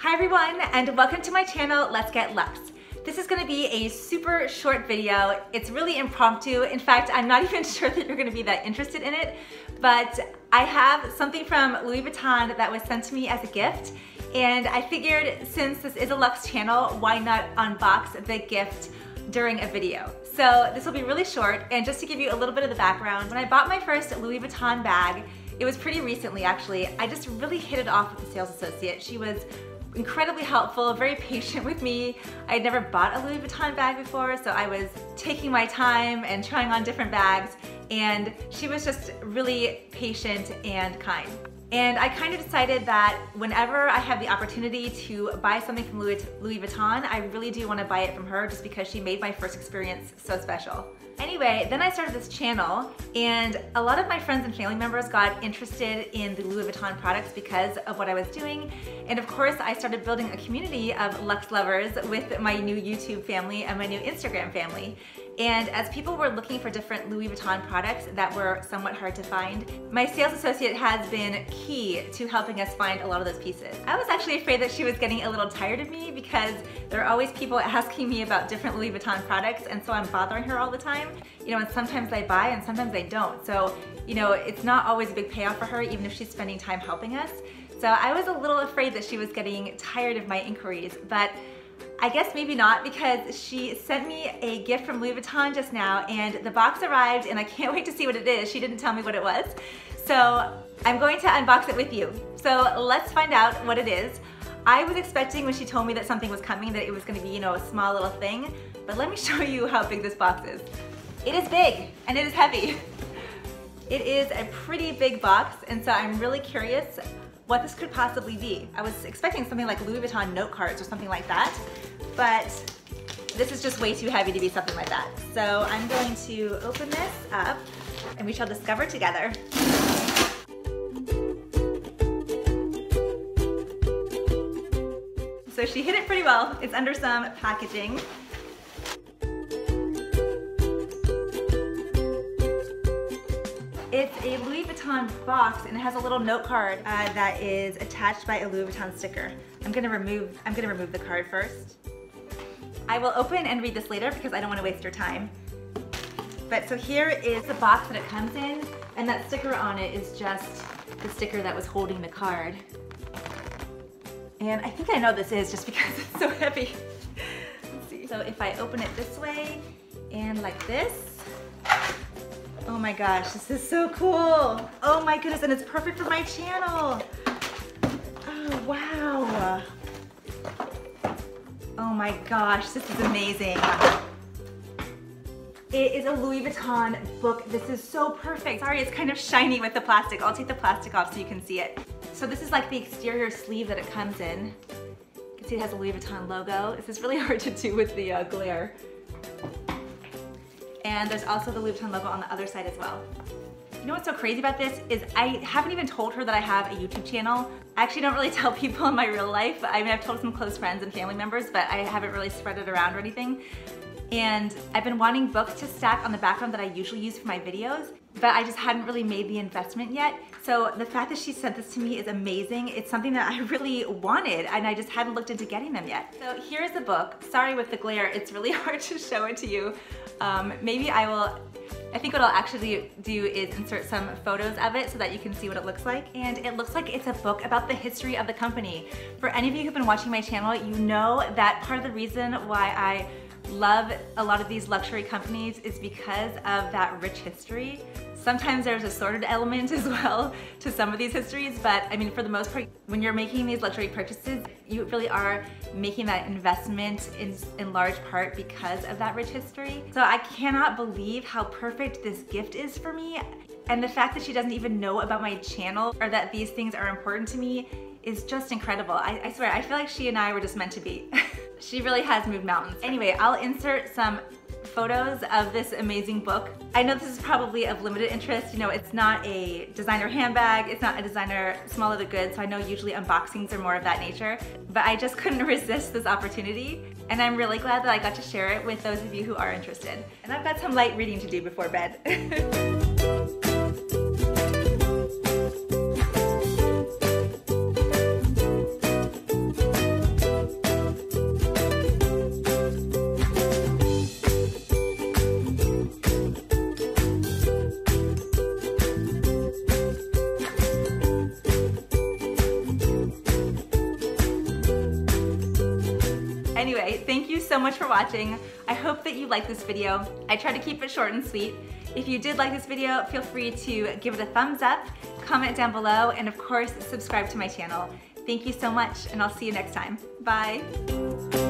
Hi everyone, and welcome to my channel, Let's Get Luxe. This is gonna be a super short video. It's really impromptu. In fact, I'm not even sure that you're gonna be that interested in it, but I have something from Louis Vuitton that was sent to me as a gift, and I figured since this is a luxe channel, why not unbox the gift during a video. So this will be really short, and just to give you a little bit of the background, when I bought my first Louis Vuitton bag, it was pretty recently actually, I just really hit it off with the sales associate. She was incredibly helpful, very patient with me. I had never bought a Louis Vuitton bag before, so I was taking my time and trying on different bags, and she was just really patient and kind. And I kind of decided that whenever I have the opportunity to buy something from Louis Vuitton, I really do want to buy it from her just because she made my first experience so special. Anyway, then I started this channel, and a lot of my friends and family members got interested in the Louis Vuitton products because of what I was doing. And of course, I started building a community of luxe lovers with my new YouTube family and my new Instagram family. And as people were looking for different Louis Vuitton products that were somewhat hard to find, my sales associate has been key to helping us find a lot of those pieces. I was actually afraid that she was getting a little tired of me because there are always people asking me about different Louis Vuitton products, and so I'm bothering her all the time. You know, and sometimes I buy and sometimes I don't. So, you know, it's not always a big payoff for her even if she's spending time helping us. So I was a little afraid that she was getting tired of my inquiries, but I guess maybe not, because she sent me a gift from Louis Vuitton just now, and the box arrived and I can't wait to see what it is. She didn't tell me what it was. So I'm going to unbox it with you. So let's find out what it is. I was expecting when she told me that something was coming that it was gonna be, you know, a small little thing, but let me show you how big this box is. It is big and it is heavy. It is a pretty big box, and so I'm really curious what this could possibly be. I was expecting something like Louis Vuitton note cards or something like that, but this is just way too heavy to be something like that. So I'm going to open this up and we shall discover together. So she hid it pretty well. It's under some packaging. It's a Louis Vuitton box, and it has a little note card that is attached by a Louis Vuitton sticker. I'm gonna remove the card first. I will open and read this later because I don't want to waste your time. But so here is the box that it comes in, and that sticker on it is just the sticker that was holding the card. And I think I know this is just because it's so heavy. Let's see. So if I open it this way and like this, oh my gosh, this is so cool. Oh my goodness, and it's perfect for my channel. Oh, wow. Oh my gosh, this is amazing. It is a Louis Vuitton book. This is so perfect. Sorry, it's kind of shiny with the plastic. I'll take the plastic off so you can see it. So this is like the exterior sleeve that it comes in. You can see it has a Louis Vuitton logo. This is really hard to do with the glare. And there's also the Louis Vuitton logo on the other side as well. You know what's so crazy about this is I haven't even told her that I have a YouTube channel. I actually don't really tell people in my real life. I mean, I've told some close friends and family members, but I haven't really spread it around or anything. And I've been wanting books to stack on the background that I usually use for my videos, but I just hadn't really made the investment yet. So the fact that she sent this to me is amazing. It's something that I really wanted, and I just hadn't looked into getting them yet. So here's the book. Sorry with the glare, it's really hard to show it to you. I think what I'll actually do is insert some photos of it so that you can see what it looks like. And it looks like it's a book about the history of the company. For any of you who've been watching my channel, you know that part of the reason why I love a lot of these luxury companies is because of that rich history. Sometimes there's a sordid element as well to some of these histories, but I mean, for the most part, when you're making these luxury purchases, you really are making that investment in large part because of that rich history. So I cannot believe how perfect this gift is for me. And the fact that she doesn't even know about my channel or that these things are important to me is just incredible. I swear, I feel like she and I were just meant to be. She really has moved mountains. Anyway, I'll insert some photos of this amazing book. I know this is probably of limited interest. You know, it's not a designer handbag, it's not a designer small leather goods, so I know usually unboxings are more of that nature, but I just couldn't resist this opportunity, and I'm really glad that I got to share it with those of you who are interested. And I've got some light reading to do before bed. you so much for watching. I hope that you liked this video. I try to keep it short and sweet. If you did like this video, feel free to give it a thumbs up, comment down below, and of course, subscribe to my channel. Thank you so much, and I'll see you next time. Bye.